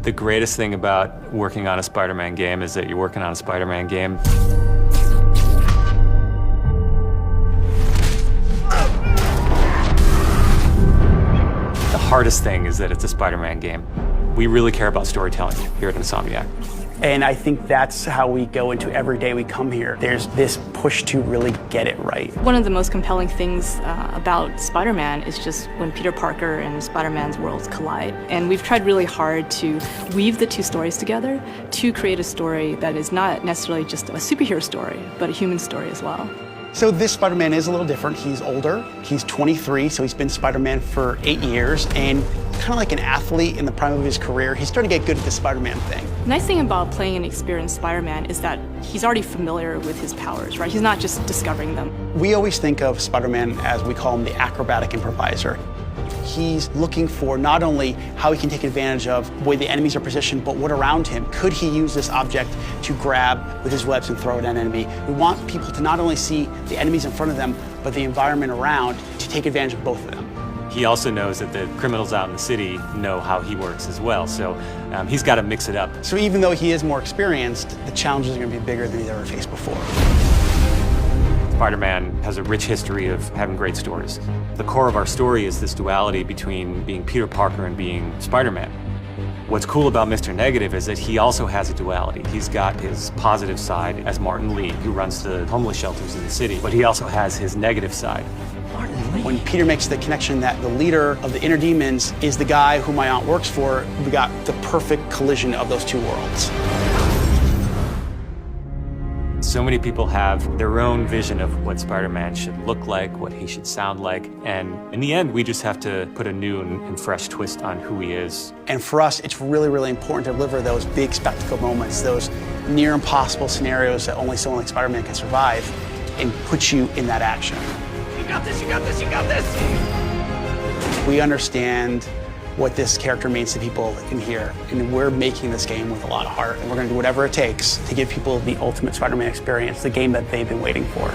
The greatest thing about working on a Spider-Man game is that you're working on a Spider-Man game. The hardest thing is that it's a Spider-Man game. We really care about storytelling here at Insomniac. And I think that's how we go into every day we come here. There's this push to really get it right. One of the most compelling things about Spider-Man is just when Peter Parker and Spider-Man's worlds collide. And we've tried really hard to weave the two stories together to create a story that is not necessarily just a superhero story, but a human story as well. So this Spider-Man is a little different. He's older, he's 23, so he's been Spider-Man for 8 years, and kind of like an athlete in the prime of his career, he's starting to get good at the Spider-Man thing. The nice thing about playing an experienced Spider-Man is that he's already familiar with his powers, right? He's not just discovering them. We always think of Spider-Man as, we call him, the acrobatic improviser. He's looking for not only how he can take advantage of the way the enemies are positioned, but what around him. Could he use this object to grab with his webs and throw it at an enemy? We want people to not only see the enemies in front of them, but the environment around, to take advantage of both of them. He also knows that the criminals out in the city know how he works as well, so he's got to mix it up. So even though he is more experienced, the challenges are going to be bigger than he's ever faced before. Spider-Man has a rich history of having great stories. The core of our story is this duality between being Peter Parker and being Spider-Man. What's cool about Mr. Negative is that he also has a duality. He's got his positive side as Martin Lee, who runs the homeless shelters in the city, but he also has his negative side. When Peter makes the connection that the leader of the inner demons is the guy who my aunt works for, we got the perfect collision of those two worlds. So many people have their own vision of what Spider-Man should look like, what he should sound like, and in the end, we just have to put a new and fresh twist on who he is. And for us, it's really, really important to deliver those big spectacle moments, those near impossible scenarios that only someone like Spider-Man can survive, and put you in that action. You got this, you got this, you got this! We understand what this character means to people in here, and we're making this game with a lot of heart, and we're going to do whatever it takes to give people the ultimate Spider-Man experience, the game that they've been waiting for.